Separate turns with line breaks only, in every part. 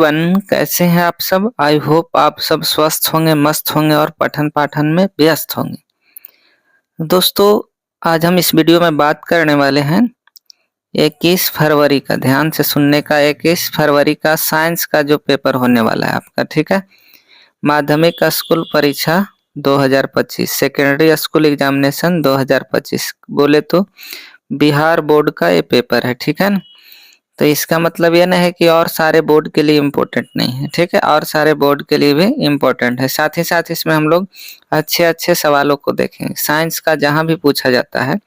Everyone, कैसे हैं आप सब। आई होप आप सब स्वस्थ होंगे, मस्त होंगे और पठन पाठन में व्यस्त होंगे। दोस्तों, आज हम इस वीडियो में बात करने वाले हैं 21 फरवरी का, ध्यान से सुनने का। 21 फरवरी का साइंस का जो पेपर होने वाला है आपका, ठीक है। माध्यमिक स्कूल परीक्षा 2025, सेकेंडरी स्कूल एग्जामिनेशन 2025 बोले तो बिहार बोर्ड का ये पेपर है, ठीक है ना। तो इसका मतलब ये नहीं है कि और सारे बोर्ड के लिए इम्पोर्टेंट नहीं है, ठीक है। और सारे बोर्ड के लिए भी इम्पोर्टेंट है। साथ ही साथ इसमें हम लोग अच्छे अच्छे सवालों को देखेंगे साइंस का, जहां भी पूछा जाता है।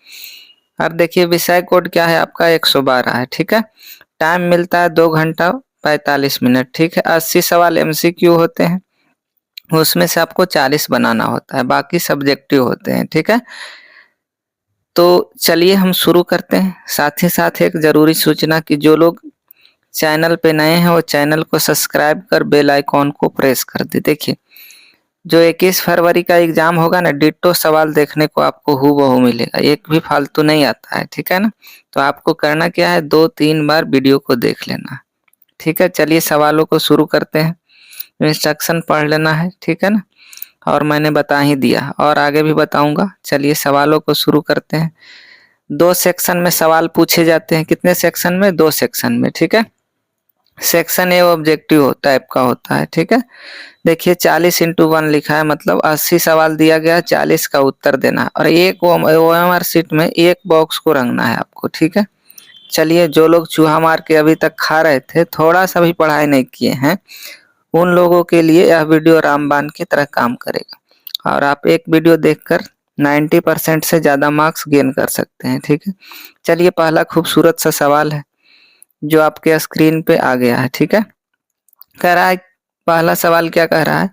और देखिए, विषय कोड क्या है आपका, 112 है, ठीक है। टाइम मिलता है 2 घंटा 45 मिनट, ठीक है। 80 सवाल MCQ होते हैं, उसमें से आपको 40 बनाना होता है, बाकी सब्जेक्टिव होते हैं, ठीक है। तो चलिए हम शुरू करते हैं। साथ ही साथ एक जरूरी सूचना कि जो लोग चैनल पे नए हैं वो चैनल को सब्सक्राइब कर बेल आइकॉन को प्रेस कर दे। देखिए, जो 21 फरवरी का एग्जाम होगा ना, डिट्टो सवाल देखने को आपको हूबहू मिलेगा, एक भी फालतू नहीं आता है, ठीक है ना। तो आपको करना क्या है, 2-3 बार वीडियो को देख लेना, ठीक है। चलिए सवालों को शुरू करते हैं। इंस्ट्रक्शन पढ़ लेना है, ठीक है ना। और मैंने बता ही दिया और आगे भी बताऊंगा। चलिए सवालों को शुरू करते हैं। 2 सेक्शन में सवाल पूछे जाते हैं। कितने सेक्शन में? 2 सेक्शन में, ठीक है। सेक्शन ए ऑब्जेक्टिव टाइप का होता है, ठीक है। देखिए 40x1 लिखा है, मतलब 80 सवाल दिया गया, 40 का उत्तर देना है। और एक OMR शीट में एक बॉक्स को रंगना है आपको, ठीक है। चलिए, जो लोग चूहा मार के अभी तक खा रहे थे, थोड़ा सा भी पढ़ाई नहीं किए हैं, उन लोगों के लिए यह वीडियो रामबाण की तरह काम करेगा। और आप एक वीडियो देखकर 90% से ज्यादा मार्क्स गेन कर सकते हैं, ठीक है। चलिए, पहला खूबसूरत सा सवाल है जो आपके स्क्रीन पे आ गया है, ठीक है। कह रहा है, पहला सवाल क्या कह रहा है,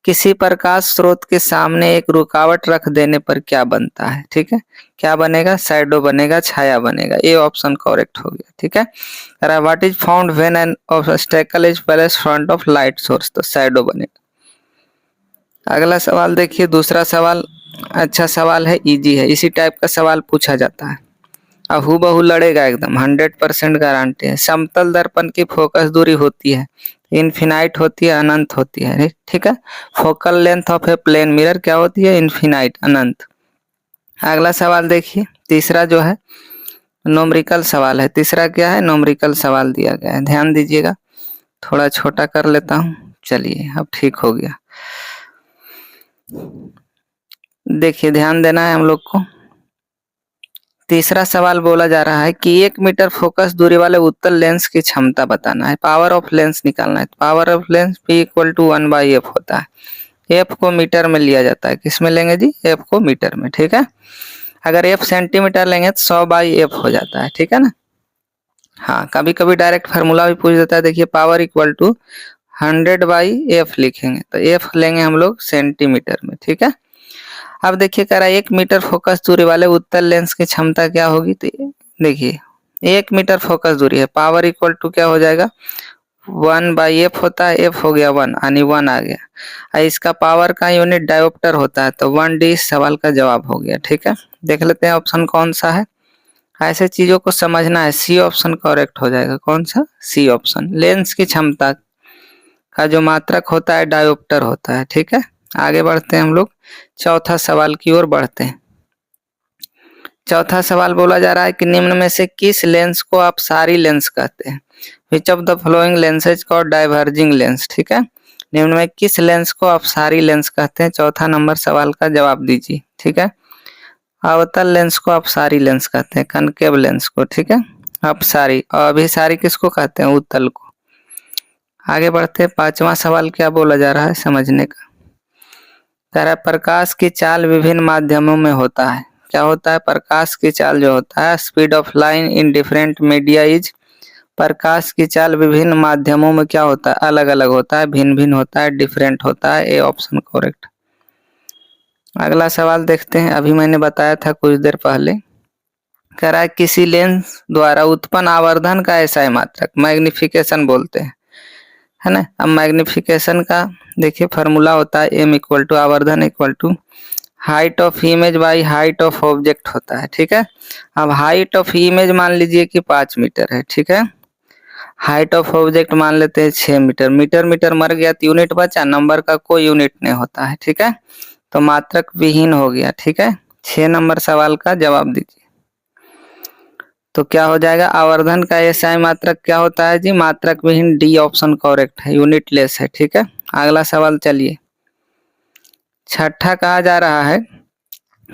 किसी प्रकाश स्रोत के सामने एक रुकावट रख देने पर क्या बनता है, ठीक है। क्या बनेगा? शैडो बनेगा, छाया बनेगा। ये ऑप्शन करेक्ट हो गया, ठीक है। कह रहा है, what is found when an obstacle is placed front of light source, तो शैडो बनेगा। अगला सवाल देखिए, दूसरा सवाल अच्छा सवाल है, इजी है, इसी टाइप का सवाल पूछा जाता है। हूबहू लड़ेगा एकदम, 100% गारंटी है। समतल दर्पण की फोकस दूरी होती है इनफिनाइट होती है, अनंत होती है, ठीक है। Focal length of a plane mirror क्या होती है? इनफिनाइट, अनंत। अगला सवाल देखिए, तीसरा जो है न्यूमेरिकल सवाल है। तीसरा क्या है? न्यूमेरिकल सवाल दिया गया है, ध्यान दीजिएगा। थोड़ा छोटा कर लेता हूँ, चलिए अब ठीक हो गया। देखिए, ध्यान देना है हम लोग को। तीसरा सवाल बोला जा रहा है कि 1 मीटर फोकस दूरी वाले उत्तल लेंस की क्षमता बताना है, पावर ऑफ लेंस निकालना है। Power of lens P = 1/f होता है। f को मीटर में लिया जाता है, किस में लेंगे जी? f को मीटर में, ठीक है। अगर f सेंटीमीटर लेंगे तो 100/f हो जाता है, ठीक है ना। हाँ, कभी कभी डायरेक्ट फार्मूला भी पूछ देता है। देखिए, पावर = 100/f लिखेंगे तो f लेंगे हम लोग सेंटीमीटर में, ठीक है। अब देखिए, कह रहा है 1 मीटर फोकस दूरी वाले उत्तल लेंस की क्षमता क्या होगी। तो देखिए, 1 मीटर फोकस दूरी है, पावर = क्या हो जाएगा? 1/f होता है, f हो गया 1, यानी 1 आ गया। और इसका पावर का यूनिट डायोप्टर होता है, तो 1D इस सवाल का जवाब हो गया, ठीक है। देख लेते हैं ऑप्शन कौन सा है। ऐसे चीजों को समझना है। सी ऑप्शन करेक्ट हो जाएगा। कौन सा? C option. लेंस की क्षमता का जो मात्रक होता है डायोप्टर होता है, ठीक है। आगे बढ़ते हैं हम लोग, चौथा सवाल की ओर बढ़ते हैं। चौथा सवाल बोला जा रहा है कि निम्न में से किस लेंस को आप सारी लेंस कहते हैं? Which of the following lenses called diverging lens, ठीक है। निम्न में किस लेंस को आप सारी लेंस कहते हैं? चौथा नंबर सवाल का जवाब दीजिए, ठीक है। अवतल लेंस को आप सारी लेंस कहते हैं, कनकेव लेंस को, ठीक है। अपसारी। और अभिसारी किसको कहते हैं? उत्तल को। आगे बढ़ते हैं, पांचवा सवाल क्या बोला जा रहा है समझने का। कह रहा है, प्रकाश की चाल विभिन्न माध्यमों में होता है। क्या होता है? प्रकाश की चाल जो होता है, speed of line in different media is, प्रकाश की चाल विभिन्न माध्यमों में क्या होता है? अलग अलग होता है, भिन्न भिन्न होता है, डिफरेंट होता है। A option correct. अगला सवाल देखते हैं, अभी मैंने बताया था कुछ देर पहले। कह रहा है, किसी लेंस द्वारा उत्पन्न आवर्धन का ऐसा मात्रक, मैग्निफिकेशन बोलते हैं, है ना। अब मैग्निफिकेशन का देखिए फार्मूला होता है m आवर्धन = height of image by height of object होता है, ठीक है। अब हाइट ऑफ इमेज मान लीजिए कि 5 मीटर है, ठीक है। हाइट ऑफ ऑब्जेक्ट मान लेते हैं 6 मीटर। मीटर मीटर मर गया तो यूनिट बचा, नंबर का कोई यूनिट नहीं होता है, ठीक है। तो मात्रक विहीन हो गया, ठीक है। 6 नंबर सवाल का जवाब दीजिए। तो क्या हो जाएगा, आवर्धन का एसआई मात्रक क्या होता है जी, मात्रक विहीन। डी ऑप्शन करेक्ट है, यूनिट लेस है, ठीक है। अगला सवाल चलिए, छठा कहा जा रहा है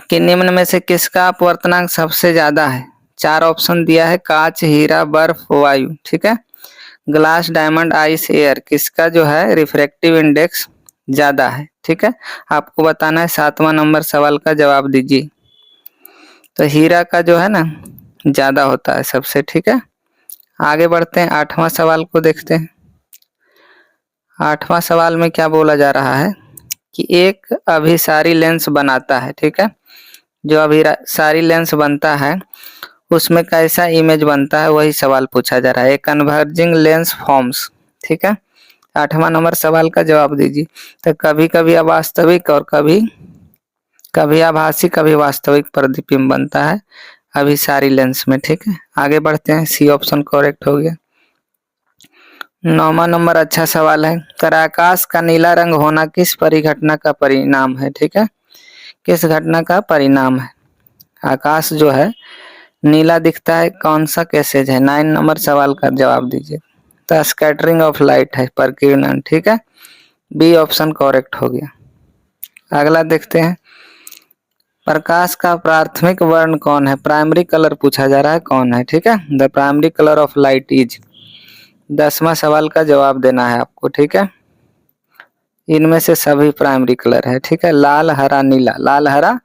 कि निम्न में से किसका अपवर्तनांक सबसे ज्यादा है। 4 ऑप्शन दिया है, कांच, हीरा, बर्फ, वायु, ठीक है। ग्लास, डायमंड, आइस, एयर, किसका जो है रिफ्रैक्टिव इंडेक्स ज्यादा है, ठीक है। आपको बताना है, 7वां नंबर सवाल का जवाब दीजिए। तो हीरा का जो है ना ज्यादा होता है सबसे, ठीक है। आगे बढ़ते हैं, 8वां सवाल को देखते हैं। 8वां सवाल में क्या बोला जा रहा है कि एक अभिसारी लेंस बनाता है, ठीक है। जो अभिसारी लेंस बनता है उसमें कैसा इमेज बनता है, वही सवाल पूछा जा रहा है। एक कन्वर्जिंग लेंस फॉर्म्स, ठीक है। 8वां नंबर सवाल का जवाब दीजिए। तो कभी कभी अवास्तविक और कभी कभी आभासी कभी वास्तविक प्रतिबिंब बनता है अभिसारी लेंस में, ठीक है। आगे बढ़ते हैं, सी ऑप्शन करेक्ट हो गया। 9वां नंबर अच्छा सवाल है, आकाश का नीला रंग होना किस परिघटना का परिणाम है, ठीक है। किस घटना का परिणाम है। आकाश जो है नीला दिखता है, कौन सा कैसेज है। 9 नंबर सवाल का जवाब दीजिए। तो स्कैटरिंग ऑफ लाइट है, प्रकीर्णन, ठीक है। बी ऑप्शन करेक्ट हो गया। अगला देखते हैं, प्रकाश का प्राथमिक वर्ण कौन है। प्राइमरी कलर पूछा जा रहा है, कौन है, ठीक है। The primary colour of light is. 10वां सवाल का जवाब देना है आपको, ठीक है। इनमें से सभी प्राइमरी कलर है, ठीक है। लाल, हरा, नीला। लाल, हरा,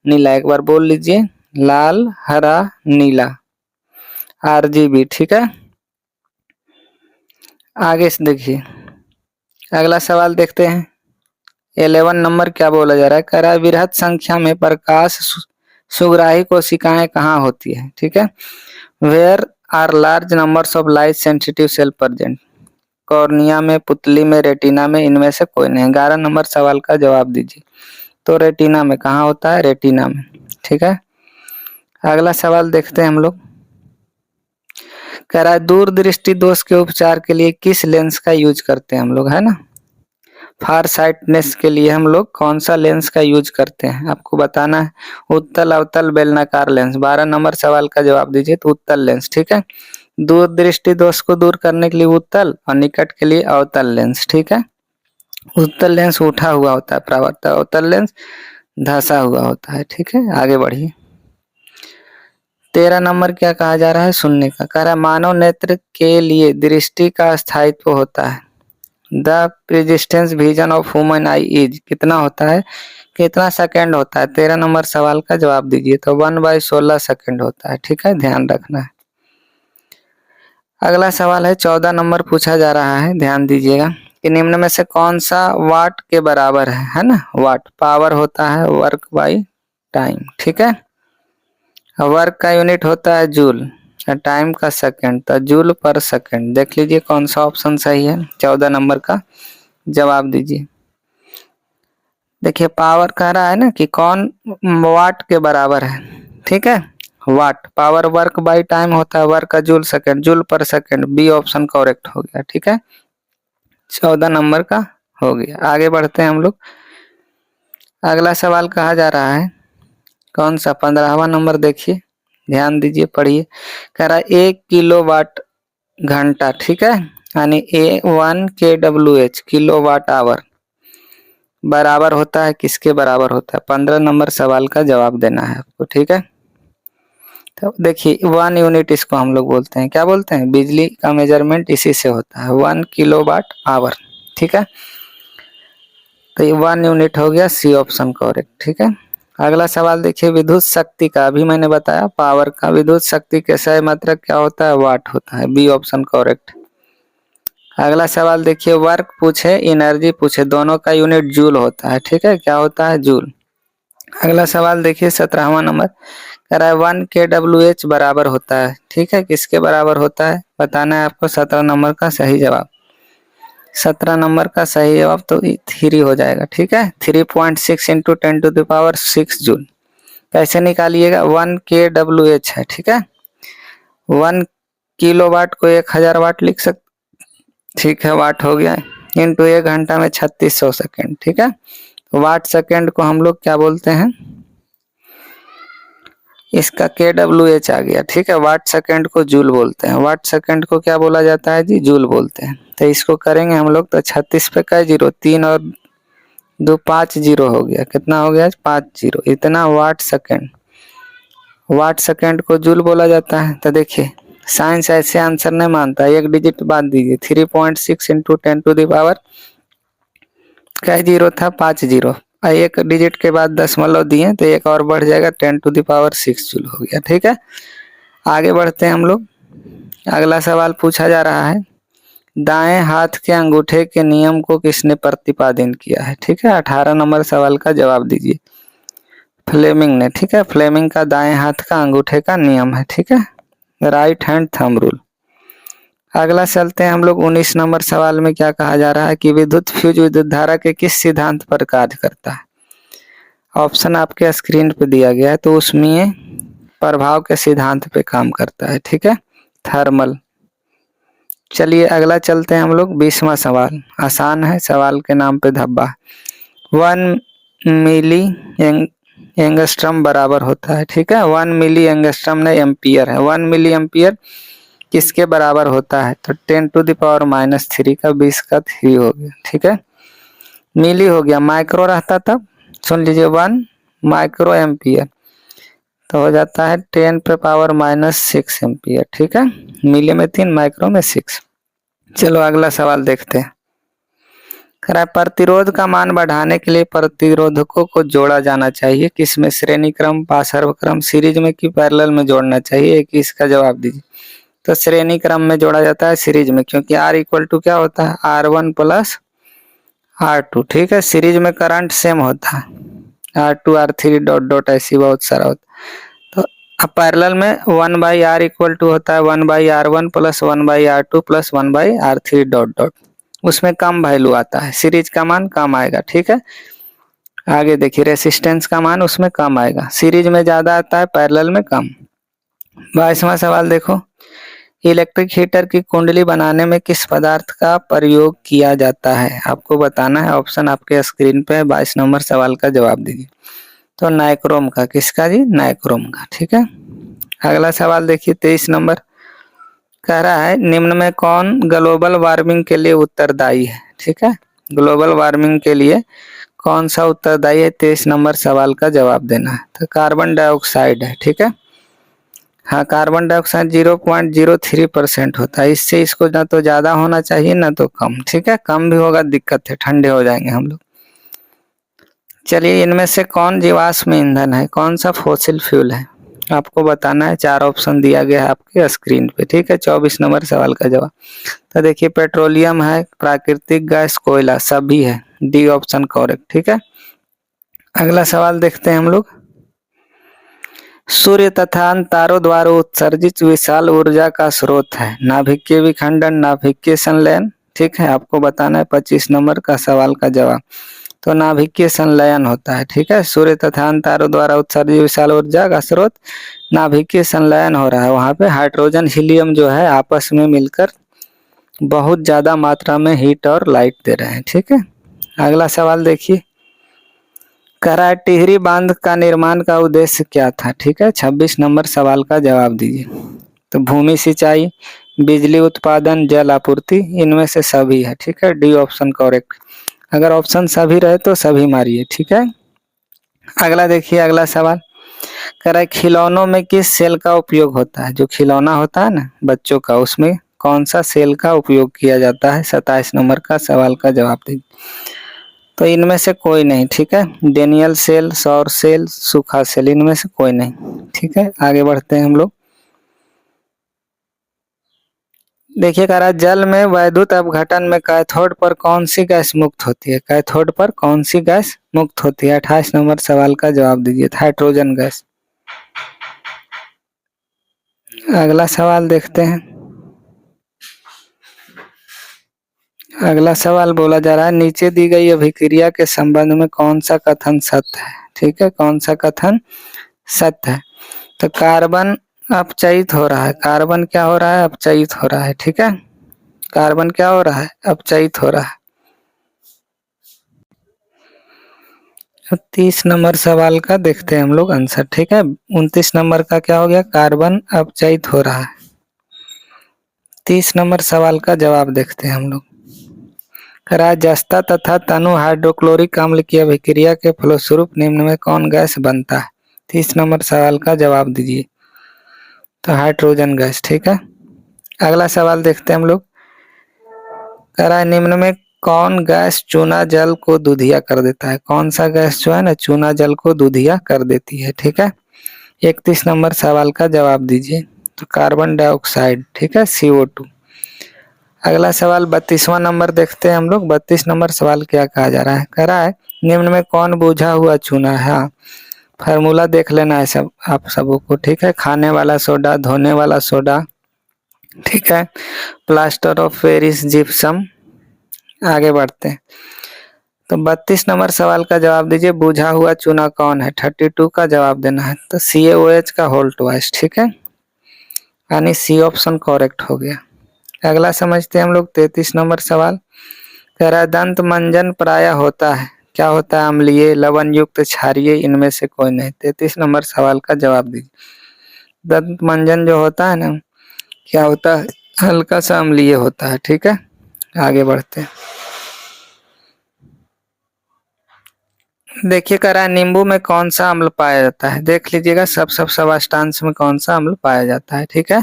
नीला, एक बार बोल लीजिए, लाल, हरा, नीला, आरजीबी, ठीक है। आगे से देखिए, अगला सवाल देखते हैं। 11 नंबर क्या बोला जा रहा है, कह रहा है वृहत संख्या में प्रकाश सुग्राही कोशिकाएं कहाँ होती है, ठीक है। Where are large numbers of light sensitive cell present. Cornea में, पुतली में, रेटिना में, इनमें से कोई नहीं। 11 नंबर सवाल का जवाब दीजिए। तो रेटिना में, कहाँ होता है, रेटिना में, ठीक है। अगला सवाल देखते हैं हम लोग, कह रहा है दूरदृष्टि दोष के उपचार के लिए किस लेंस का यूज करते हैं हम लोग, है ना। फार साइटनेस के लिए हम लोग कौन सा लेंस का यूज करते हैं, आपको बताना है। उत्तल, अवतल, बेलनाकार लेंस। 12 नंबर सवाल का जवाब दीजिए। तो उत्तल लेंस, ठीक है। दूरदृष्टि दोष को दूर करने के लिए उत्तल और निकट के लिए अवतल लेंस, ठीक है। उत्तल लेंस उठा हुआ होता है परावर्तक, अवतल लेंस धंसा हुआ होता है, ठीक है। आगे बढ़िए, 13 नंबर क्या कहा जा रहा है, सुनने का। कह रहा है मानव नेत्र के लिए दृष्टि का स्थायित्व होता है। The persistence vision of human I is, कितना होता है, कितना सेकंड होता है। 13 नंबर सवाल का जवाब दीजिए। तो 1/16 सेकंड होता है, ठीक है, ध्यान रखना है। अगला सवाल है, 14 नंबर पूछा जा रहा है, ध्यान दीजिएगा कि निम्न में से कौन सा वाट के बराबर है ना। वाट पावर होता है, वर्क बाई टाइम, ठीक है। वर्क का यूनिट होता है जूल, टाइम का सेकंड, तो जूल पर सेकंड। देख लीजिए कौन सा ऑप्शन सही है। 14 नंबर का जवाब दीजिए। देखिए पावर कह रहा है ना कि कौन वाट के बराबर है, ठीक है। Watt power, work by time होता है, वर्क का joule second, joule per second. B option correct हो गया, ठीक है। 14 नंबर का हो गया। आगे बढ़ते हैं हम लोग। अगला सवाल कहा जा रहा है कौन सा, 15वां नंबर देखिए, ध्यान दीजिए, पढ़िए। कह रहा है 1 किलोवाट घंटा, ठीक है, यानी A1 kWh, किलोवाट आवर, बराबर होता है किसके बराबर होता है। 15 नंबर सवाल का जवाब देना है आपको, ठीक है। तो देखिए 1 यूनिट इसको हम लोग बोलते हैं, क्या बोलते हैं, बिजली का मेजरमेंट इसी से होता है, 1 किलोवाट आवर, ठीक है। तो ये 1 यूनिट हो गया, सी ऑप्शन करेक्ट, ठीक है। अगला सवाल देखिए, विद्युत शक्ति का, अभी मैंने बताया पावर का, विद्युत शक्ति का सही मात्रक क्या होता है, वाट होता है। B option correct. अगला सवाल देखिए, वर्क पूछे एनर्जी पूछे, दोनों का यूनिट जूल होता है, ठीक है, क्या होता है, जूल। अगला सवाल देखिए 17वां नंबर, कह रहा है 1 kWh बराबर होता है, ठीक है, किसके बराबर होता है बताना है आपको। 17 नंबर का सही जवाब, 17 नंबर का सही जवाब तो 3 हो जाएगा, ठीक है। 3.6 इंटू 10⁶ जूल। कैसे निकालिएगा, 1 kWh है, ठीक है। 1 किलोवाट को 1000 वाट लिख सकते, ठीक है, वाट हो गया, इंटू 1 घंटा में 3600 सेकेंड, ठीक है। वाट सेकेंड को हम लोग क्या बोलते हैं, इसका kWh आ गया, ठीक है। वाट सेकेंड को जूल बोलते हैं, वाट सेकेंड को क्या बोला जाता है जी, जूल बोलते हैं। तो इसको करेंगे हम लोग तो 36 पे का 0, 3 और 2 5 0 हो गया, कितना हो गया 5 0, इतना वाट सेकेंड। वाट सेकेंड को जूल बोला जाता है। तो देखिए साइंस ऐसे आंसर नहीं मानता, एक डिजिट बाद दीजिए, 3.6 इंटू 10 टू द पावर क्या 0 था 5 0, एक डिजिट के बाद दशमलव दिए तो एक और बढ़ जाएगा 10 टू द पावर 6 जूल हो गया, ठीक है। आगे बढ़ते हैं हम लोग। अगला सवाल पूछा जा रहा है, दाएं हाथ के अंगूठे के नियम को किसने प्रतिपादन किया है, ठीक है। 18 नंबर सवाल का जवाब दीजिए। फ्लेमिंग ने, ठीक है। फ्लेमिंग का दाएं हाथ का अंगूठे का नियम है, ठीक है, राइट हैंड थंब रूल। अगला चलते हैं हम लोग 19 नंबर सवाल में क्या कहा जा रहा है कि विद्युत फ्यूज विद्युत धारा के किस सिद्धांत पर कार्य करता है। ऑप्शन आपके स्क्रीन पे दिया गया है, तो उसमें प्रभाव के सिद्धांत पे काम करता है, ठीक है, थर्मल। चलिए अगला चलते हैं हम लोग 20वां सवाल, आसान है, सवाल के नाम पे धब्बा। 1 मिली एंगस्ट्रम बराबर होता है, ठीक है। 1 मिली एंगस्ट्रम नहीं एम्पियर है, 1 मिली एम्पियर किसके बराबर होता है, तो 10 टू द पावर -3 का 20 का 3 हो गया, ठीक है। मिली हो गया, माइक्रो रहता तब सुन लीजिए 1 माइक्रो एम्पियर तो हो जाता है 10 पे पावर -6 एम्पियर, ठीक है। मिली में 3, माइक्रो में 6। चलो अगला सवाल देखते हैं। कह रहा है प्रतिरोध का मान बढ़ाने के लिए प्रतिरोधकों को जोड़ा जाना चाहिए, किसमें, श्रेणी क्रम, पार्श्व क्रम, सीरीज में कि पैरेलल में जोड़ना चाहिए, एक इसका जवाब दीजिए। तो श्रेणी क्रम में जोड़ा जाता है, सीरीज में, क्योंकि R इक्वल टू क्या होता है R1 प्लस R2, ठीक है। सीरीज में करंट सेम होता है, R2 R3 डॉट डॉट ऐसी बहुत सारा होता है। तो अब पैरेलल में 1/R इक्वल टू होता है 1/R1 plus 1/R2 plus 1/R3 dot dot, उसमें कम वैल्यू आता है, सीरीज का मान कम आएगा, ठीक है। आगे देखिए रेसिस्टेंस का मान उसमें कम आएगा, सीरीज में ज्यादा आता है, पैरेलल में कम। 22वां सवाल देखो, इलेक्ट्रिक हीटर की कुंडली बनाने में किस पदार्थ का प्रयोग किया जाता है, आपको बताना है। ऑप्शन आपके स्क्रीन पे है, 22 नंबर सवाल का जवाब दीजिए। तो नाइक्रोम का, किसका जी, नाइक्रोम का, ठीक है। अगला सवाल देखिए 23 नंबर, कह रहा है निम्न में कौन ग्लोबल वार्मिंग के लिए उत्तरदायी है, ठीक है। ग्लोबल वार्मिंग के लिए कौन सा उत्तरदायी है, 23 नंबर सवाल का जवाब देना है। तो कार्बन डाइऑक्साइड है, ठीक है। हाँ कार्बन डाइऑक्साइड 0.03% होता है, इससे इसको ना तो ज्यादा होना चाहिए ना तो कम, ठीक है। कम भी होगा दिक्कत है, ठंडे हो जाएंगे हम लोग। चलिए इनमें से कौन जीवाश्म ईंधन है, कौन सा फॉसिल फ्यूल है, आपको बताना है। 4 ऑप्शन दिया गया है आपके स्क्रीन पे, ठीक है। 24 नंबर सवाल का जवाब, तो देखिए पेट्रोलियम है, प्राकृतिक गैस, कोयला, सभी है, डी ऑप्शन करेक्ट, ठीक है। अगला सवाल देखते हैं हम लोग, सूर्य तथा अन्य तारों द्वारा उत्सर्जित विशाल ऊर्जा का स्रोत है, नाभिकीय विखंडन, नाभिकीय संलयन, ठीक है। आपको बताना है 25 नंबर का सवाल का जवाब, तो नाभिकीय संलयन होता है, ठीक है। सूर्य तथा अन्य तारों द्वारा उत्सर्जित विशाल ऊर्जा का स्रोत नाभिकीय संलयन हो रहा है, वहां पे हाइड्रोजन हीलियम जो है आपस में मिलकर बहुत ज्यादा मात्रा में हीट और लाइट दे रहे हैं, ठीक है। अगला सवाल देखिए, कह रहा है टिहरी बांध का निर्माण का उद्देश्य क्या था, ठीक है। 26 नंबर सवाल का जवाब दीजिए। तो भूमि सिंचाई, बिजली उत्पादन, जल आपूर्ति, इनमें से सभी है, ठीक है, डी ऑप्शन करेक्ट। अगर ऑप्शन सभी रहे तो सभी मारिए, ठीक है। अगला देखिए, अगला सवाल कह रहा है खिलौनों में किस सेल का उपयोग होता है, जो खिलौना होता है ना बच्चों का, उसमें कौन सा सेल का उपयोग किया जाता है, 27 नंबर का सवाल का जवाब दीजिए। तो इनमें से कोई नहीं, ठीक है। डेनियल सेल, सौर सेल, सूखा सेल, इनमें से कोई नहीं, ठीक है। आगे बढ़ते हैं हम लोग। देखिए कह रहा है जल में वैद्युत अपघटन में कैथोड पर कौन सी गैस मुक्त होती है, कैथोड पर कौन सी गैस मुक्त होती है, 28 नंबर सवाल का जवाब दीजिए, हाइड्रोजन गैस। अगला सवाल देखते हैं। अगला सवाल बोला जा रहा है नीचे दी गई अभिक्रिया के संबंध में कौन सा कथन सत्य है, ठीक है, कौन सा कथन सत्य है। तो कार्बन अपचयित हो रहा है। कार्बन क्या हो रहा है? अपचयित हो रहा है। ठीक है, कार्बन क्या हो रहा है? अपचयित हो रहा है। 30 नंबर सवाल का देखते हैं हम लोग आंसर। ठीक है, 29 नंबर का क्या हो गया? कार्बन अपचयित हो रहा है। 30 नंबर सवाल का जवाब देखते हैं हम लोग। करा जस्ता तथा तनु हाइड्रोक्लोरिक अम्ल की अभिक्रिया के फलस्वरूप निम्न में कौन गैस बनता है? 30 नंबर सवाल का जवाब दीजिए। तो हाइड्रोजन गैस। ठीक है, अगला सवाल देखते हैं हम लोग। करा निम्न में कौन गैस चूना जल को दूधिया कर देता है? कौन सा गैस जो है ना चूना जल को दूधिया कर देती है? ठीक है, 31 नंबर सवाल का जवाब दीजिए। तो कार्बन डाइऑक्साइड। ठीक है, CO2। अगला सवाल 32वां नंबर देखते हैं हम लोग। 32 नंबर सवाल क्या कहा जा रहा है? कह रहा है निम्न में कौन बुझा हुआ चूना है? हाँ, फार्मूला देख लेना है सब आप सबों को। ठीक है, खाने वाला सोडा, धोने वाला सोडा, ठीक है, प्लास्टर ऑफ पेरिस, जिप्सम। आगे बढ़ते हैं। तो 32 नंबर सवाल का जवाब दीजिए। बुझा हुआ चूना कौन है? 32 का जवाब देना है। तो CaOH का होल ट्वाइस। ठीक है, यानी सी ऑप्शन करेक्ट हो गया। अगला समझते हैं हम लोग 33 नंबर सवाल। कह रहा है दंत मंजन प्राय होता है, क्या होता है? अम्लीय, लवण युक्त, क्षारीय, इनमें से कोई नहीं। 33 नंबर सवाल का जवाब दीजिए। दंत मंजन जो होता है ना, क्या होता है? हल्का सा अम्लीय होता है। ठीक है, आगे बढ़ते हैं। देखिए कह रहा है नींबू में कौन सा अम्ल पाया जाता है? देख लीजिएगा सब सब्सटेंस में कौन सा अम्ल पाया जाता है। ठीक है,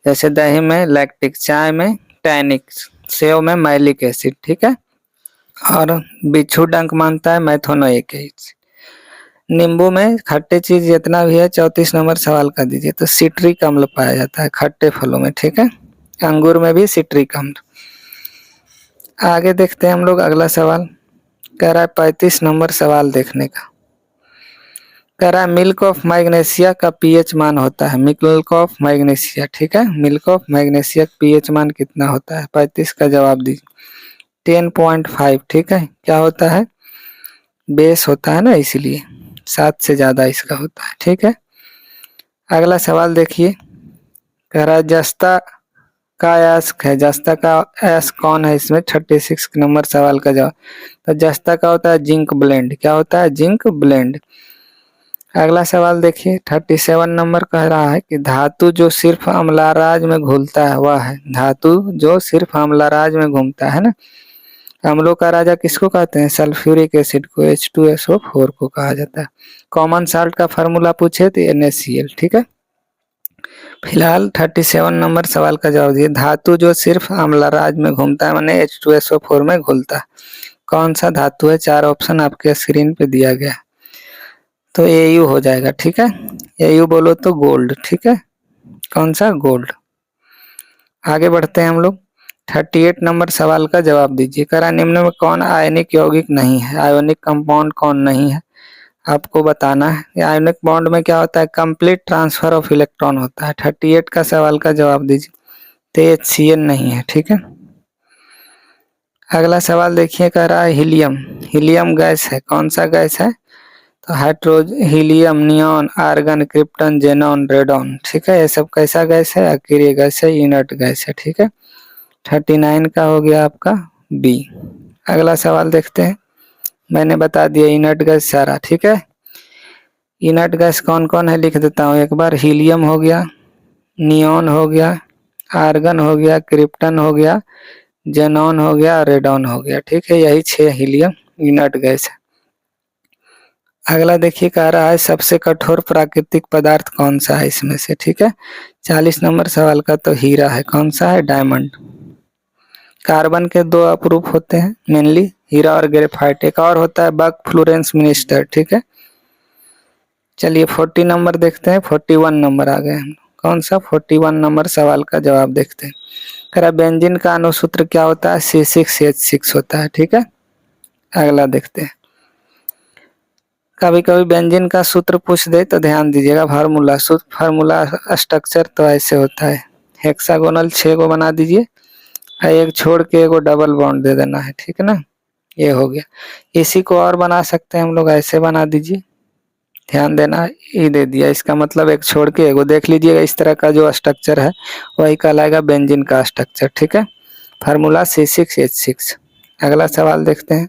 जैसे दही में लैक्टिक, चाय में टैनिक, सेव में मैलिक एसिड। ठीक है, और बिच्छू डंक मानता है मैथोनोइक एसिड। नींबू में खट्टे चीज जितना भी है 34 नंबर सवाल का दीजिए। तो सिट्रिक अम्ल पाया जाता है खट्टे फलों में। ठीक है, अंगूर में भी सिट्रिक अम्ल। आगे देखते हैं हम लोग अगला सवाल। कह रहा है 35 नंबर सवाल देखने का। कह रहा है मिल्क ऑफ मैग्नीशिया का पीएच मान होता है। Milk of magnesia. ठीक है, मिल्क ऑफ मैग्नीशिया पीएच मान कितना होता है? 35 का जवाब दीजिए। 10.5। ठीक है, क्या होता है? बेस होता है ना, इसलिए 7 से ज्यादा इसका होता है। ठीक है, अगला सवाल देखिए। कह रहा है जस्ता का अयस्क है। जस्ता का अयस्क कौन है इसमें? 36 नंबर सवाल का जवाब। तो जस्ता का होता है जिंक ब्लेंड। क्या होता है? Zinc blende. अगला सवाल देखिए 37 नंबर कह रहा है कि धातु जो सिर्फ अम्लाराज में घुलता है वह है। धातु जो सिर्फ अम्लाराज में घूमता है ना, अम्लों का राजा किसको कहते हैं? सल्फ्यूरिक एसिड को, H2SO4 को कहा जाता है। कॉमन साल्ट का फार्मूला पूछे तो NaCl। ठीक है, फिलहाल 37 नंबर सवाल का जवाब दिए। धातु जो सिर्फ अम्लराज में घूमता है माने H2SO4 में घुलता है। कौन सा धातु है? 4 ऑप्शन आपके स्क्रीन पे दिया गया। तो Au हो जाएगा। ठीक है, Au बोलो तो गोल्ड। ठीक है, कौन सा? गोल्ड। आगे बढ़ते हैं हम लोग। 38 नंबर सवाल का जवाब दीजिए। करा निम्न में कौन आयनिक यौगिक नहीं है? आयोनिक कंपाउंड कौन नहीं है आपको बताना है। आयोनिक बॉन्ड में क्या होता है? कंप्लीट ट्रांसफर ऑफ इलेक्ट्रॉन होता है। 38 का सवाल का जवाब दीजिए। तो HCl नहीं है। ठीक है, अगला सवाल देखिए। कह रहा है हीलियम। हीलियम गैस है, कौन सा गैस है? तो hydrogen, helium, neon, argon, krypton, xenon, radon. ठीक है, ये सब कैसा गैस है? अक्रिय गैस है, इनर्ट गैस है। ठीक है, 39 का हो गया आपका बी। अगला सवाल देखते हैं। मैंने बता दिया इनर्ट गैस सारा। ठीक है, इनर्ट गैस कौन कौन है लिख देता हूँ एक बार। हीलियम हो गया, नियॉन हो गया, आर्गन हो गया, क्रिप्टन हो गया, जेनॉन हो गया, रेडॉन हो गया। ठीक है, यही 6 हीलियम इनर्ट गैस है। अगला देखिए कह रहा है सबसे कठोर प्राकृतिक पदार्थ कौन सा है इसमें से? ठीक है, 40 नंबर सवाल का तो हीरा है। कौन सा है? डायमंड। कार्बन के 2 अपरूप होते हैं मेनली, हीरा और ग्रेफाइट। एक और होता है बक फ्लोरेंस मिनिस्टर। ठीक है, चलिए 40 नंबर देखते हैं। 41 नंबर आ गए हम। कौन सा? 41 नंबर सवाल का जवाब देखते हैं। कह बेंजीन का अणुसूत्र क्या होता है? C6H6 होता है। ठीक है, अगला देखते हैं। कभी कभी बेंजीन का सूत्र पूछ दे तो ध्यान दीजिएगा। फार्मूला फार्मूला स्ट्रक्चर तो ऐसे होता है। हेक्सागोनल 6 को बना दीजिए, एक छोड़ के एगो डबल बॉन्ड दे देना है। ठीक है ना, ये हो गया। इसी को और बना सकते हैं हम लोग, ऐसे बना दीजिए। ध्यान देना, ई दे दिया, इसका मतलब एक छोड़ के एगो देख लीजिएगा। इस तरह का जो स्ट्रक्चर है वही कहलाएगा बेंजीन का स्ट्रक्चर, ठीक है। Formula C6H6। अगला सवाल देखते हैं।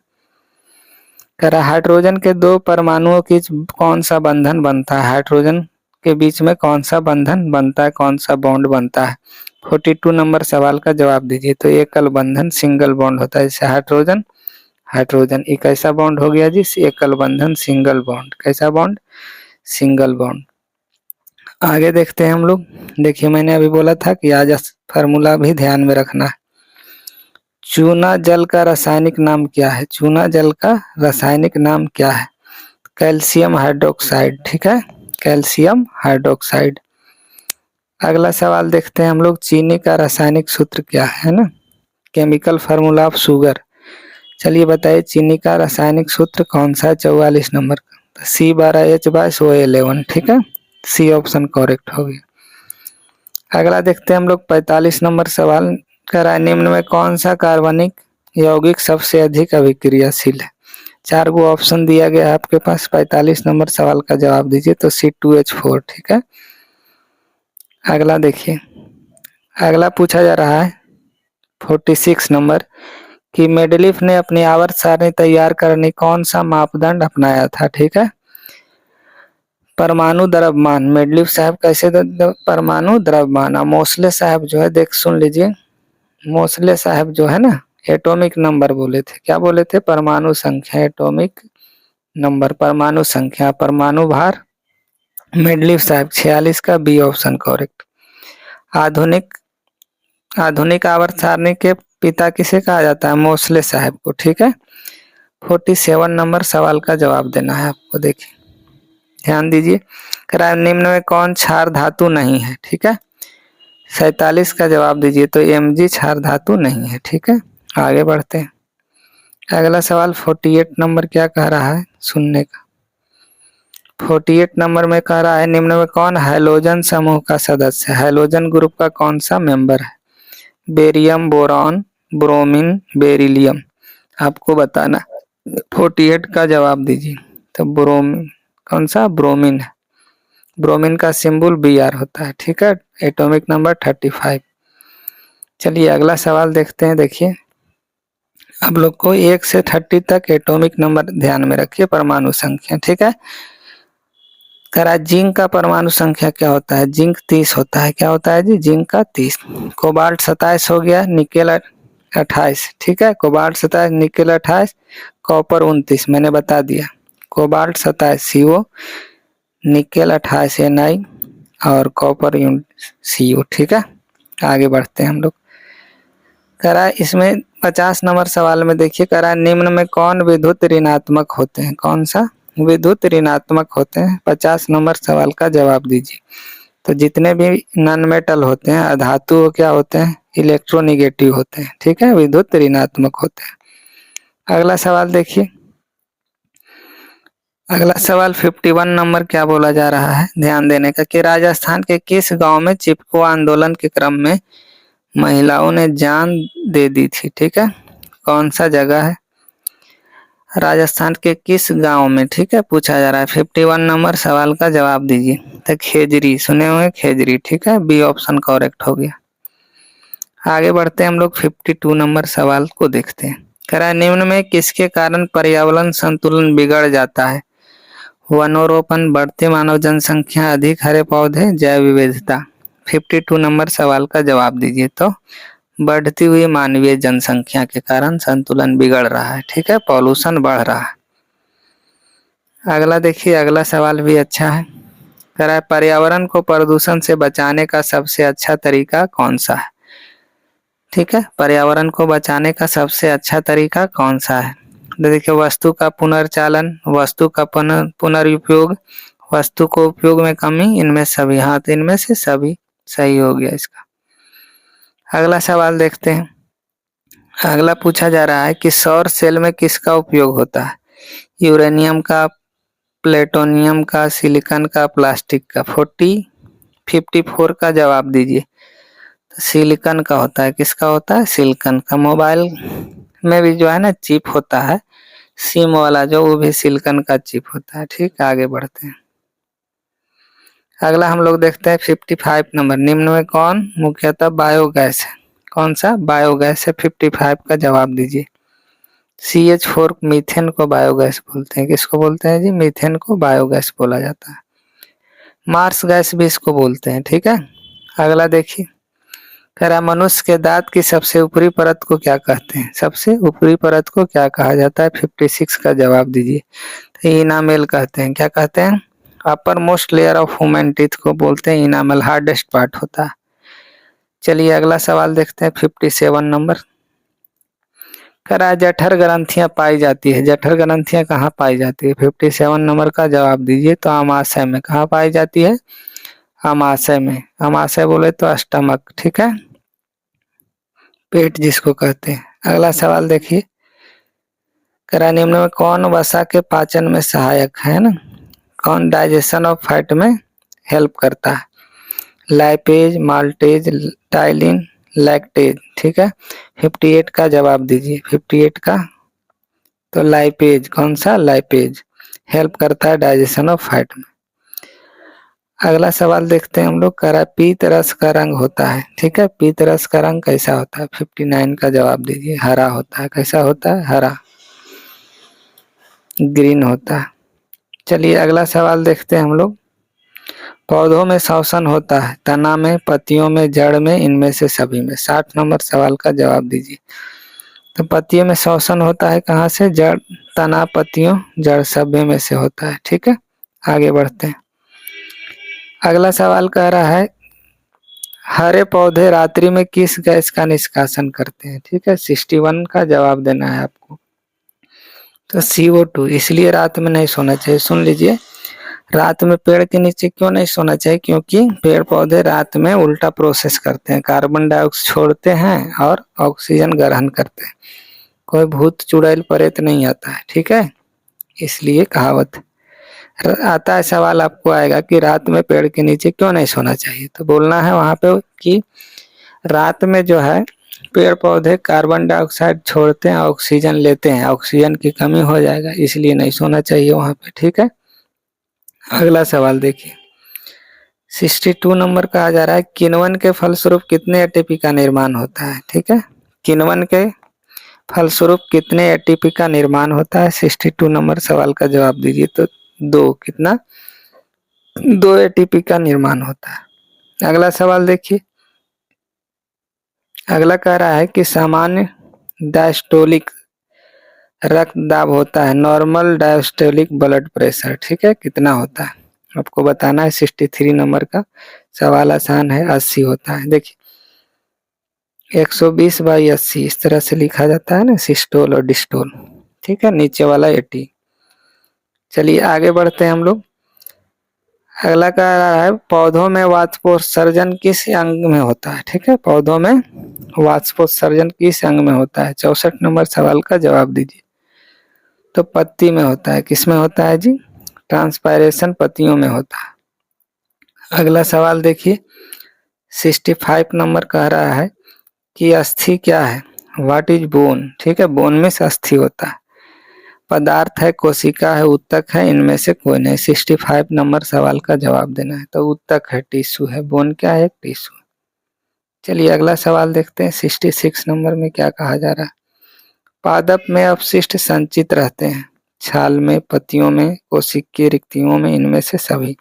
कह रहा हाइड्रोजन के दो परमाणुओं के कौन सा बंधन बनता है? हाइड्रोजन के बीच में कौन सा बंधन बनता है, कौन सा बॉन्ड बनता है? 42 नंबर सवाल का जवाब दीजिए। तो एकल बंधन सिंगल बॉन्ड होता है। जैसे हाइड्रोजन हाइड्रोजन, एक कैसा बॉन्ड हो गया जी? एकल बंधन सिंगल बॉन्ड। कैसा बॉन्ड? Single bond. आगे देखते हैं हम लोग। देखिए मैंने अभी बोला था कि आज फार्मूला भी ध्यान में रखना है। चूना जल का रासायनिक नाम क्या है? चूना जल का रासायनिक नाम क्या है? कैल्शियम हाइड्रोक्साइड, ठीक है, कैल्शियम हाइड्रोक्साइड। अगला सवाल देखते हैं हम लोग। चीनी का रासायनिक सूत्र क्या है ना? Chemical formula of sugar. चलिए बताइए चीनी का रासायनिक सूत्र कौन सा है? 44 नंबर का C12H/O11, ठीक है, सी ऑप्शन करेक्ट हो गया। अगला देखते हैं हम लोग 45 नंबर सवाल। करा निम्न में कौन सा कार्बनिक यौगिक सबसे अधिक अभिक्रियाशील है? 4 गो ऑप्शन दिया गया है आपके पास। 45 नंबर सवाल का जवाब दीजिए। तो C2H4, ठीक है। अगला देखिए, अगला पूछा जा रहा है 46 नंबर कि मेंडलीफ ने अपनी आवर्त सारणी तैयार करने कौन सा मापदंड अपनाया था? ठीक है, परमाणु द्रव्यमान। मेंडलीफ साहब कैसे परमाणु द्रव्यमान। मोसले साहब जो है, देख सुन लीजिए, मोसले साहब जो है ना एटॉमिक नंबर बोले थे। क्या बोले थे? परमाणु संख्या, एटॉमिक नंबर, परमाणु संख्या, परमाणु भार। मेंडलीफ साहब 46 का बी ऑप्शन करेक्ट। आधुनिक आधुनिक आवर्त सारणी के पिता किसे कहा जाता है? मोसले साहब को, ठीक है। 47 नंबर सवाल का जवाब देना है आपको। देखिए ध्यान दीजिए। निम्न में कौन क्षार धातु नहीं है? ठीक है, 47 का जवाब दीजिए। तो Mg क्षार धातु नहीं है, ठीक है। आगे बढ़ते हैं। अगला सवाल 48 नंबर क्या कह रहा है सुनने का। 48 नंबर में कह रहा है निम्न में कौन हैलोजन समूह का सदस्य है? हैलोजन ग्रुप का कौन सा मेंबर है? Barium, boron, bromine, beryllium. आपको बताना। 48 का जवाब दीजिए। तो ब्रोमीन, कौन सा? ब्रोमीन है। ब्रोमीन का सिंबल Br होता है, ठीक है। Atomic number 35। चलिए अगला सवाल देखते हैं। देखिए आप लोग को 1 से 30 तक एटॉमिक नंबर ध्यान में रखिए, परमाणु संख्या, ठीक है। करा जिंक का परमाणु संख्या क्या होता है? जिंक 30 होता है। क्या होता है जी? जिंक का 30। कोबाल्ट 27 हो गया, निकेल 28, ठीक है। कोबाल्ट 27, निकेल 28, कॉपर 29, मैंने बता दिया। कोबाल्ट 27 CO, निकेल 28 Na और कॉपर CO, ठीक है। आगे बढ़ते हैं हम लोग। करा इसमें 50 नंबर सवाल में देखिए, करा निम्न में कौन विद्युत ऋणात्मक होते हैं? कौन सा विद्युत ऋणात्मक होते हैं? 50 नंबर सवाल का जवाब दीजिए। तो जितने भी नॉन मेटल होते हैं, अधातु क्या होते हैं? इलेक्ट्रोनिगेटिव होते हैं, ठीक है, विद्युत ऋणात्मक होते हैं। अगला सवाल देखिए। अगला सवाल 51 नंबर क्या बोला जा रहा है ध्यान देने का कि राजस्थान के किस गांव में चिपको आंदोलन के क्रम में महिलाओं ने जान दे दी थी? ठीक है, कौन सा जगह है? राजस्थान के किस गांव में, ठीक है, पूछा जा रहा है। 51 नंबर सवाल का जवाब दीजिए। तो खेजरी, सुने हुए खेजरी, ठीक है, बी ऑप्शन करेक्ट हो गया। आगे बढ़ते हैं हम लोग 52 नंबर सवाल को देखते हैं। कह रहा है निम्न में किसके कारण पर्यावरण संतुलन बिगड़ जाता है? वनोरोपण, बढ़ती मानव जनसंख्या, अधिक हरे पौधे, जैव विविधता। 52 नंबर सवाल का जवाब दीजिए। तो बढ़ती हुई मानवीय जनसंख्या के कारण संतुलन बिगड़ रहा है, ठीक है, पॉल्यूशन बढ़ रहा है। अगला देखिए, अगला सवाल भी अच्छा है। कह रहा है पर्यावरण को प्रदूषण से बचाने का सबसे अच्छा तरीका कौन सा है? ठीक है, पर्यावरण को बचाने का सबसे अच्छा तरीका कौन सा है? देखिए वस्तु का पुनर्चालन, वस्तु का पुनर्उपयोग, वस्तु को उपयोग में कमी, इनमें सभी। हाँ, तो इनमें से सभी सही हो गया इसका। अगला सवाल देखते हैं। अगला पूछा जा रहा है कि सौर सेल में किसका उपयोग होता है? यूरेनियम का, प्लेटोनियम का, सिलिकॉन का, प्लास्टिक का। 54 का जवाब दीजिए। तो सिलिकॉन का होता है। किसका होता है? सिलिकॉन का। मोबाइल में भी जो है ना चिप होता है, सिम वाला जो, वो भी सिलिकॉन का चिप होता है। ठीक, आगे बढ़ते हैं। अगला हम लोग देखते हैं 55 नंबर, निम्न में कौन मुख्यतः बायोगैस है? कौन सा बायोगैस है? 55 का जवाब दीजिए। CH4 मीथेन को बायोगैस बोलते हैं। किसको बोलते हैं जी? मीथेन को बायोगैस बोला जाता है। मार्स गैस भी इसको बोलते हैं। ठीक है, अगला देखिए, कह रहा मनुष्य के दांत की सबसे ऊपरी परत को क्या कहते हैं? सबसे ऊपरी परत को क्या कहा जाता है? 56 का जवाब दीजिए। तो इनामेल कहते हैं। क्या कहते हैं? Upper most layer of human teeth को बोलते हैं इनामल, हार्डेस्ट पार्ट होता है। चलिए अगला सवाल देखते हैं 57 नंबर, कह रहा है जठर ग्रंथियां पाई जाती है। जठर ग्रंथियां कहाँ पाई जाती है? 57 नंबर का जवाब दीजिए। तो आमाशय में। कहाँ पाई जाती है? आमाशय में। आमाशय बोले तो स्टमक, ठीक है, पेट जिसको कहते हैं। अगला सवाल देखिए, कह रहा है निम्न में कौन वसा के पाचन में सहायक है ना? कौन डाइजेशन ऑफ फैट में हेल्प करता है? Lipase, maltase, ptyalin, lactase. ठीक है, 58 का जवाब दीजिए। 58 का तो लाइपेज। कौन सा? लाइपेज हेल्प करता है डाइजेशन ऑफ फैट में। अगला सवाल देखते हैं हम लोग, कह रहा है पीत रस का रंग होता है। ठीक है, पीत रस का रंग कैसा होता है? 59 का जवाब दीजिए। हरा होता है। कैसा होता है? हरा, ग्रीन होता है। चलिए अगला सवाल देखते हैं हम लोग, पौधों में श्वसन होता है, तना में, पत्तियों में, जड़ में, इनमें से सभी में। 60 नंबर सवाल का जवाब दीजिए। तो पत्तियों में श्वसन होता है कहाँ से? जड़, तना, पत्तियों, जड़, सभी में से होता है। ठीक है, आगे बढ़ते हैं। अगला सवाल कह रहा है हरे पौधे रात्रि में किस गैस का निष्कासन करते हैं? ठीक है, 61 का जवाब देना है आपको। तो CO2। इसलिए रात में नहीं सोना चाहिए। सुन लीजिए, रात में पेड़ के नीचे क्यों नहीं सोना चाहिए? क्योंकि पेड़ पौधे रात में उल्टा प्रोसेस करते हैं, कार्बन डाइऑक्साइड छोड़ते हैं और ऑक्सीजन ग्रहण करते हैं। कोई भूत चुड़ैल प्रेत नहीं आता है। ठीक है, इसलिए कहावत आता है। सवाल आपको आएगा कि रात में पेड़ के नीचे क्यों नहीं सोना चाहिए, तो बोलना है वहां पे कि रात में जो है पेड़ पौधे कार्बन डाइऑक्साइड छोड़ते हैं, ऑक्सीजन लेते हैं, ऑक्सीजन की कमी हो जाएगा, इसलिए नहीं सोना चाहिए वहां पे। ठीक है, अगला सवाल देखिए, 62 नंबर कहा जा रहा है किण्वन के फलस्वरूप कितने एटीपी का निर्माण होता है? ठीक है, किण्वन के फलस्वरूप कितने एटीपी का निर्माण होता है? 62 नंबर सवाल का जवाब दीजिए। तो 2। कितना? 2 एटीपी का निर्माण होता है। अगला सवाल देखिए, अगला कह रहा है कि सामान्य डायस्टोलिक रक्तदाब होता है, नॉर्मल डायस्टोलिक ब्लड प्रेशर, ठीक है, कितना होता है? आपको बताना है। 63 नंबर का सवाल आसान है, 80 होता है। देखिए 120/80 इस तरह से लिखा जाता है ना, सिस्टोल और डिस्टोल। ठीक है, नीचे वाला 80। चलिए आगे बढ़ते हैं हम लोग। अगला कह रहा है पौधों में वाष्पोत्सर्जन किस अंग में होता है? ठीक है, पौधों में वाष्पोत्सर्जन किस अंग में होता है? 64 नंबर सवाल का जवाब दीजिए। तो पत्ती में होता है। किस में होता है जी? ट्रांसपायरेशन पत्तियों में होता है। अगला सवाल देखिए, 65 नंबर कह रहा है कि अस्थि क्या है? What is bone? ठीक है, बोन में से अस्थि होता है। पदार्थ है, कोशिका है, ऊतक है, इनमें से कोई नहीं। 65 नंबर सवाल का जवाब देना है। तो ऊतक है, टिश्यू है। बोन क्या है? टिश्यू। चलिए अगला सवाल देखते हैं, 66 नंबर में क्या कहा जा रहा है? पादप में अपशिष्ट संचित रहते हैं, छाल में, पत्तियों में, कोशिकीय रिक्तियों में, इनमें से सभी।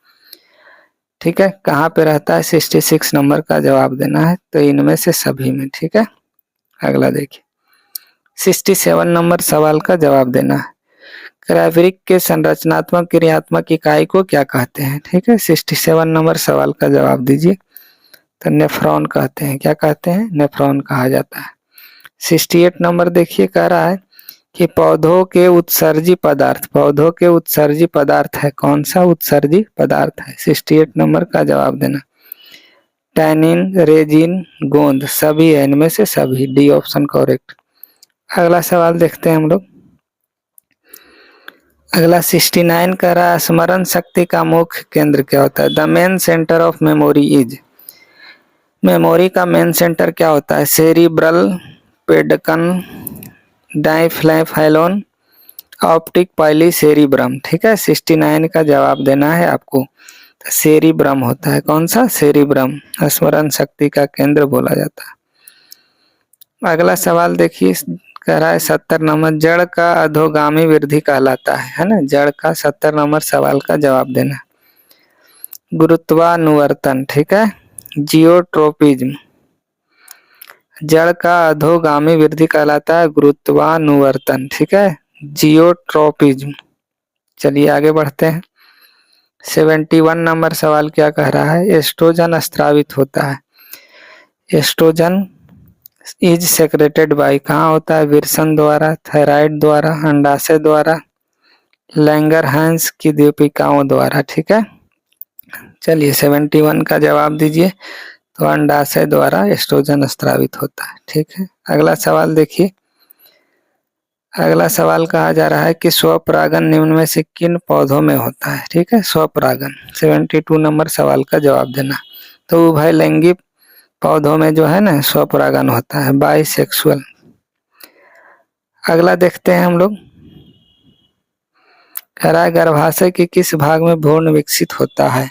ठीक है, कहाँ पे रहता है? 66 नंबर का जवाब देना है। तो इनमें से सभी में। ठीक है, अगला देखिए, 67 नंबर सवाल का जवाब देना है। क्राइवरिक के संरचनात्मक क्रियात्मक इकाई को क्या कहते हैं? ठीक है, 67 नंबर सवाल का जवाब दीजिए। तो नेफ्रॉन कहते हैं। क्या कहते हैं? नेफ्रॉन कहा जाता है। 68 नंबर देखिए, कह रहा है कि पौधों के उत्सर्जी पदार्थ, पौधों के उत्सर्जी पदार्थ है। कौन सा उत्सर्जी पदार्थ है? 68 नंबर का जवाब देना। टैनिन, रेजिन, गोंद, सभी है, इनमें से सभी। D option correct. अगला सवाल देखते हैं हम लोग। अगला 69 का रहा, स्मरण शक्ति का मुख्य केंद्र क्या होता है? The main centre of memory is. Memory का मेन सेंटर क्या होता है? सेरिब्रल, पेडकन, डाइफ्लैफाइलोन, ऑप्टिक पाइली, सेरिब्रम। ठीक है, 69 का जवाब देना है आपको। सेरिब्रम होता है। कौन सा? सेरिब्रम। स्मरण शक्ति का केंद्र बोला जाता है। अगला सवाल देखिए, कह रहा है 70 नंबर, जड़ का अधोगामी वृद्धि कहलाता है ना। जड़ का 70 नंबर सवाल का जवाब देना। गुरुत्वानुवर्तन, ठीक है। जियोट्रोपिज्म, जड़ का अधोगामी वृद्धि कहलाता है गुरुत्वानुवर्तन, ठीक है। जियोट्रोपिज्म। चलिए आगे बढ़ते हैं। 71 नंबर सवाल क्या कह रहा है? एस्ट्रोजन स्रावित होता है। एस्ट्रोजन इज सेक्रेटेड बाय, कहाँ होता है? विरसन द्वारा, थायराइड द्वारा, अंडाशय द्वारा, लैंगरहैंस की दीपिकाओं द्वारा, ठीक है। चलिए 71 का जवाब दीजिए। तो अंडाशय द्वारा एस्ट्रोजन स्रावित होता है, ठीक है। अगला सवाल देखिए। अगला सवाल कहा जा रहा है कि स्वपरागन निम्न में से किन पौधों में होता है, ठीक है। स्वपरागन 72 नंबर सवाल का जवाब देना। तो उभयलिंगी पौधों में जो है ना स्वपरागन होता है, बाइसेक्सुअल। अगला देखते हैं हम लोग। कह रहा है गर्भाशय के किस भाग में भ्रूण विकसित होता है?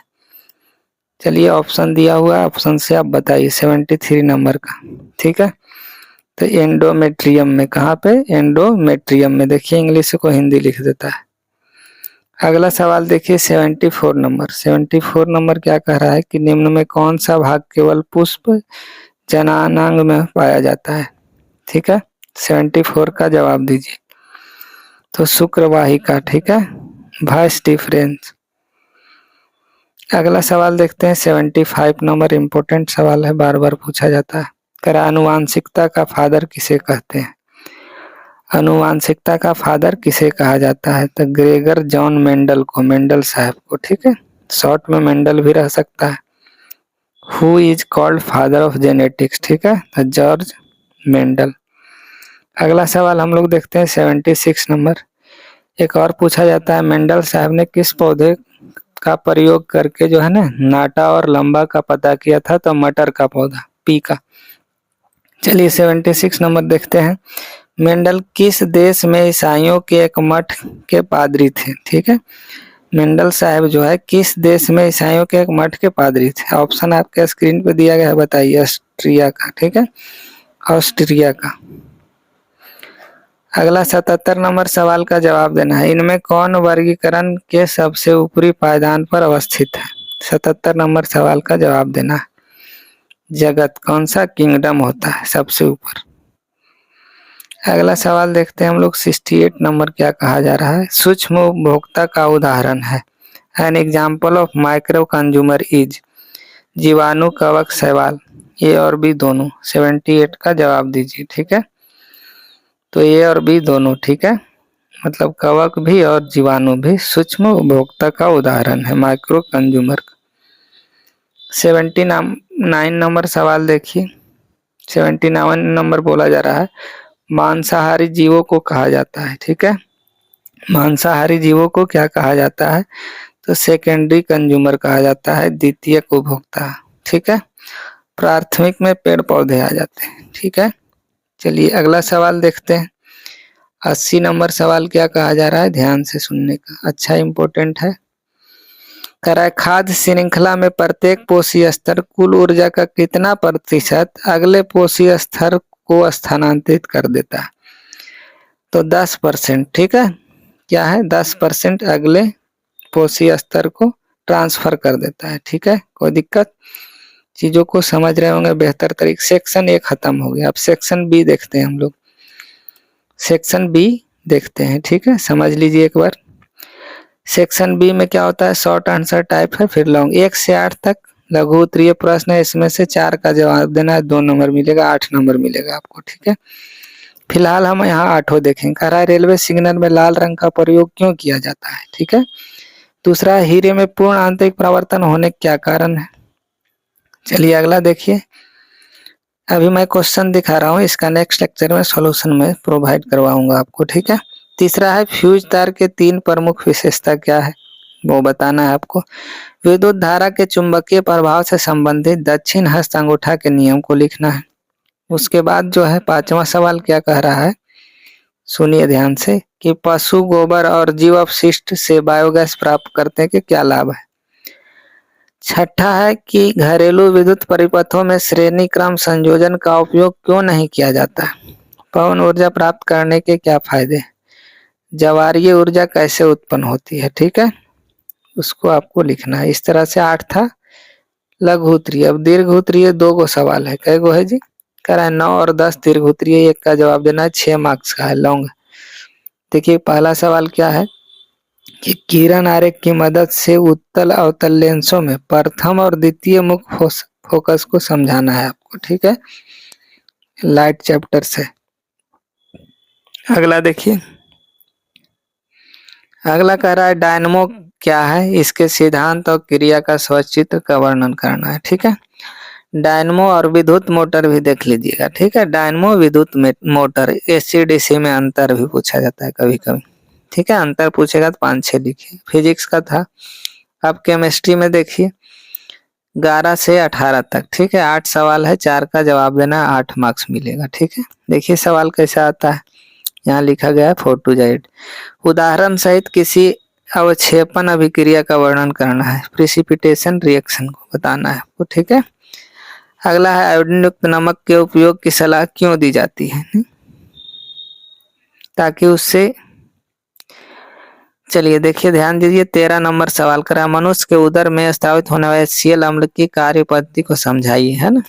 चलिए ऑप्शन दिया हुआ है, ऑप्शन से आप बताइए 73 नंबर का, ठीक है। तो एंडोमेट्रियम में, कहाँ पे? एंडोमेट्रियम में। देखिए इंग्लिश को हिंदी लिख देता है। अगला सवाल देखिए 74 नंबर। 74 नंबर क्या कह रहा है कि निम्न में कौन सा भाग केवल पुष्प जनानांग में पाया जाता है, ठीक है। 74 का जवाब दीजिए। तो शुक्रवाहिका, ठीक है। Voice difference. अगला सवाल देखते हैं 75 नंबर, इम्पोर्टेंट सवाल है, बार बार पूछा जाता है। कर आनुवांशिकता का फादर किसे कहते हैं? आनुवांशिकता का फादर किसे कहा जाता है? तो ग्रेगर जॉन मेंडल को, मेंडल साहब को, ठीक है। शॉर्ट में मेंडल भी रह सकता है। Who is called father of genetics, ठीक है। तो जॉर्ज मेंडल। अगला सवाल हम लोग देखते हैं 76 नंबर। एक और पूछा जाता है, मेंडल साहब ने किस पौधे का प्रयोग करके जो है ना नाटा और लंबा का पता किया था? तो मटर का पौधा, पी का। चलिए 76 नंबर देखते हैं। मेंडल किस देश में ईसाइयों के एक मठ के पादरी थे, ठीक है। मेंडल साहब जो है किस देश में ईसाइयों के एक मठ के पादरी थे? ऑप्शन आपके स्क्रीन पे दिया गया है, बताइए। ऑस्ट्रिया का, ठीक है। ऑस्ट्रिया का। अगला 77 नंबर सवाल का जवाब देना है। इनमें कौन वर्गीकरण के सबसे ऊपरी पायदान पर अवस्थित है? 77 नंबर सवाल का जवाब देना है। जगत, कौन सा किंगडम होता है सबसे ऊपर? अगला सवाल देखते हैं हम लोग 68 नंबर क्या कहा जा रहा है? सूक्ष्म उपभोक्ता का उदाहरण है। An example of micro consumer is, जीवाणु, कवक, शैवाल, ए और बी दोनों। 78 का जवाब दीजिए, ठीक है। तो ए और बी दोनों, ठीक है। मतलब कवक भी और जीवाणु भी सूक्ष्म उपभोक्ता का उदाहरण है, माइक्रो कंज्यूमर का। 79 नंबर सवाल देखिए। 79 नंबर बोला जा रहा है, मांसाहारी जीवों को कहा जाता है, ठीक है। मांसाहारी जीवों को क्या कहा जाता है? तो सेकेंडरी कंज्यूमर कहा जाता है, द्वितीयक उपभोक्ता, ठीक है। प्राथमिक में पेड़ पौधे आ जाते हैं, ठीक है। चलिए अगला सवाल देखते हैं। 80 नंबर सवाल क्या कहा जा रहा है? ध्यान से सुनने का, अच्छा इंपॉर्टेंट है। कह रहा है खाद्य श्रृंखला में प्रत्येक पोषी स्तर कुल ऊर्जा का कितना प्रतिशत अगले पोषी स्तर को स्थानांतरित कर देता है? तो 10%, ठीक है। क्या है? 10% अगले पोषी स्तर को ट्रांसफर कर देता है, ठीक है। कोई दिक्कत? चीजों को समझ रहे होंगे बेहतर तरीके। सेक्शन ए खत्म हो गया, अब सेक्शन बी देखते हैं हम लोग। सेक्शन बी देखते हैं, ठीक है। समझ लीजिए एक बार। सेक्शन बी में क्या होता है? शॉर्ट आंसर टाइप है, फिर लॉन्ग। 1 से 8 तक लघु उत्तरीय प्रश्न है, इसमें से 4 का जवाब देना है, 2 नंबर मिलेगा, 8 नंबर मिलेगा आपको, ठीक है। फिलहाल हम यहाँ 8 देखेंगे। कह रहा है रेलवे सिग्नल में लाल रंग का प्रयोग क्यों किया जाता है, ठीक है। दूसरा, हीरे में पूर्ण आंतरिक परावर्तन होने के क्या कारण है? चलिए अगला देखिए। अभी मैं क्वेश्चन दिखा रहा हूँ, इसका नेक्स्ट लेक्चर में सॉल्यूशन में प्रोवाइड करवाऊंगा आपको, ठीक है। तीसरा है फ्यूज तार के 3 प्रमुख विशेषता क्या है, वो बताना है आपको। विद्युत धारा के चुंबकीय प्रभाव से संबंधित दक्षिण हस्त अंगूठा के नियम को लिखना है। उसके बाद जो है 5वां सवाल क्या कह रहा है, सुनिए ध्यान से, कि पशु गोबर और जीव अपशिष्ट से बायोगैस प्राप्त करने के क्या लाभ है? छठा है कि घरेलू विद्युत परिपथों में श्रेणी क्रम संयोजन का उपयोग क्यों नहीं किया जाता। पवन ऊर्जा प्राप्त करने के क्या फायदे, ज्वारीय ऊर्जा कैसे उत्पन्न होती है, ठीक है, उसको आपको लिखना है। इस तरह से 8 था लघु उत्तरीय। अब दीर्घ उत्तरीय 2 गो सवाल है, कै गो है जी, कह रहा है 9 और 10 दीर्घ उत्तरीय, एक का जवाब देना है, 6 मार्क्स का है लॉन्ग। देखिए पहला सवाल क्या है कि किरण आरेख की मदद से उत्तल अवतल लेंसों में प्रथम और द्वितीय मुख्य फोकस को समझाना है आपको, ठीक है, लाइट चैप्टर से। अगला देखिए, अगला कह रहा है डायनमो क्या है, इसके सिद्धांत और क्रिया का स्वचित्र का वर्णन करना है, ठीक है। डायनमो और विद्युत मोटर भी देख लीजिएगा, ठीक है। डायनमो विद्युत मोटर, एसी डीसी में अंतर भी पूछा जाता है कभी कभी, ठीक है, अंतर पूछेगा तो 5-6 लिखिए। फिजिक्स का था। अब केमिस्ट्री में देखिए 11 से 18 तक, ठीक है, 8 सवाल है, 4 का जवाब देना, 8 मार्क्स मिलेगा, ठीक है। देखिए सवाल कैसा आता है, यहाँ लिखा गया है 4 to 8, उदाहरण सहित किसी अवक्षेपण अभिक्रिया का वर्णन करना है, प्रिसिपिटेशन रिएक्शन को बताना है आपको, ठीक है। अगला है आयोडीन युक्त नमक के उपयोग की सलाह क्यों दी जाती है, ताकि उससे, चलिए देखिए ध्यान दीजिए 13 नंबर सवाल करा, मनुष्य के उदर में स्थापित होने वाले HCl अम्ल की कार्य पद्धति को समझाइए, है ना।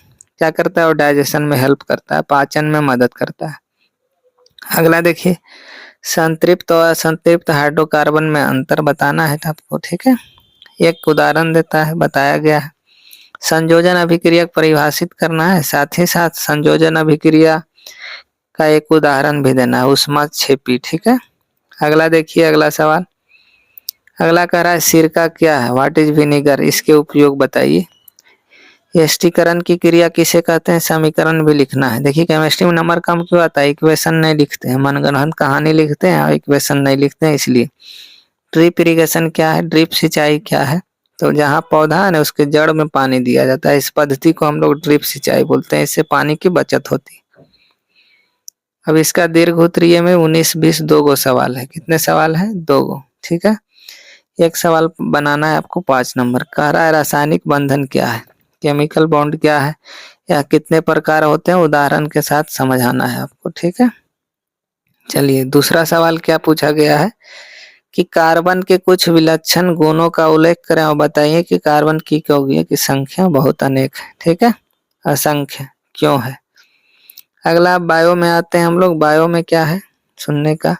क्या करता है, और डाइजेशन में हेल्प करता है, पाचन में मदद करता है। अगला देखिए संतृप्त और असंतृप्त हाइड्रोकार्बन में अंतर बताना है आपको, ठीक है, एक उदाहरण देता है, बताया गया है। संयोजन अभिक्रिया परिभाषित करना है, साथ ही साथ संयोजन अभिक्रिया का एक उदाहरण भी देना है, ऊष्माक्षेपी, ठीक है। अगला देखिए, अगला सवाल, अगला कह रहा है सिरका क्या है, व्हाट इज विनेगर, इसके उपयोग बताइए। एस्टीकरण की क्रिया किसे कहते हैं, समीकरण भी लिखना है। देखिए केमिस्ट्री में नंबर कम क्यों आता है, इक्वेशन नहीं लिखते हैं, मनगढ़ंत कहानी लिखते हैं और इक्वेशन नहीं लिखते हैं, इसलिए। ड्रिप इरिगेशन क्या है, ड्रिप सिंचाई क्या है, तो जहाँ पौधा है ना उसके जड़ में पानी दिया जाता है, इस पद्धति को हम लोग ड्रिप सिंचाई बोलते हैं, इससे पानी की बचत होती है। अब इसका दीर्घ उत्तरीय में 19-20 2 गो सवाल है, कितने सवाल है, 2 गो, ठीक है। एक सवाल बनाना है आपको 5 नंबर, कह रहा है रासायनिक बंधन क्या है, केमिकल बॉन्ड क्या है, या कितने प्रकार होते हैं, उदाहरण के साथ समझाना है आपको, ठीक है। चलिए दूसरा सवाल क्या पूछा गया है कि कार्बन के कुछ विलक्षण गुणों का उल्लेख करें और बताइए कि कार्बन की यौगिकों की संख्या बहुत अनेक है, ठीक है, असंख्य क्यों है। अगला बायो में आते हैं हम लोग, बायो में क्या है सुनने का,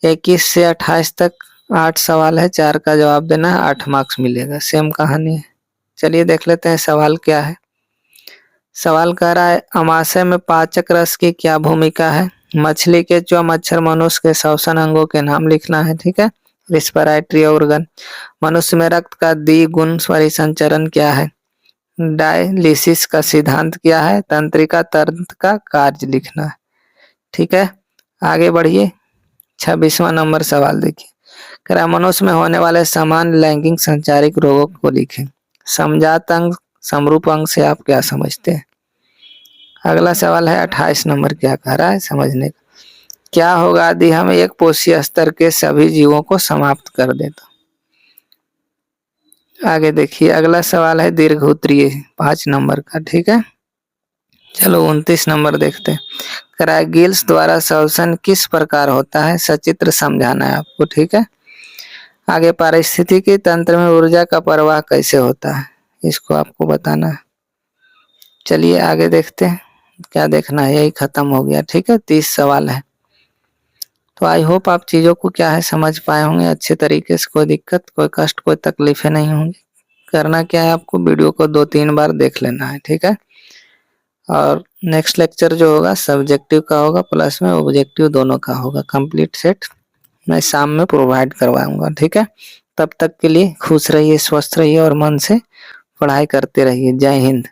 21 से 28 तक 8 सवाल है, 4 का जवाब देना है, 8 मार्क्स मिलेगा, सेम कहानी है। चलिए देख लेते हैं सवाल क्या है। सवाल कह रहा है अमाशय में पाचक रस की क्या भूमिका है, मछली के चो, मच्छर, मनुष्य के श्वसन अंगों के नाम लिखना है, ठीक है, रिस्पिरेटरी ऑर्गन। मनुष्य में रक्त का द्विगुण परिसंचरण क्या है, डायलिसिस का सिद्धांत क्या है, तंत्रिका तंत्र का कार्य लिखना है, ठीक है। आगे बढ़िए, 26वां नंबर सवाल देखिए, कह रहा मनुष्य में होने वाले समान लैंगिक संचारिक रोगों को लिखें, समजात अंग समरूप अंग से आप क्या समझते हैं। अगला सवाल है 28 नंबर, क्या कह रहा है समझने का, क्या होगा यदि हम एक पोषीय स्तर के सभी जीवों को समाप्त कर दें तो। आगे देखिए, अगला सवाल है दीर्घ उत्तरीय 5 नंबर का, ठीक है। चलो 29 नंबर देखते हैं, कह रहा है गिल्स द्वारा श्वसन किस प्रकार होता है, सचित्र समझाना है आपको, ठीक है। आगे पारिस्थितिकी तंत्र में ऊर्जा का प्रवाह कैसे होता है, इसको आपको बताना है। चलिए आगे देखते हैं, क्या देखना है, यही खत्म हो गया, ठीक है, 30 सवाल है। तो आई होप आप चीज़ों को क्या है समझ पाए होंगे अच्छे तरीके से, कोई दिक्कत, कोई कष्ट, कोई तकलीफें नहीं होंगी। करना क्या है आपको, वीडियो को 2-3 बार देख लेना है, ठीक है। और नेक्स्ट लेक्चर जो होगा सब्जेक्टिव का होगा प्लस में ऑब्जेक्टिव दोनों का होगा, कंप्लीट सेट मैं शाम में प्रोवाइड करवाऊंगा, ठीक है। तब तक के लिए खुश रहिए, स्वस्थ रहिए और मन से पढ़ाई करते रहिए। जय हिंद।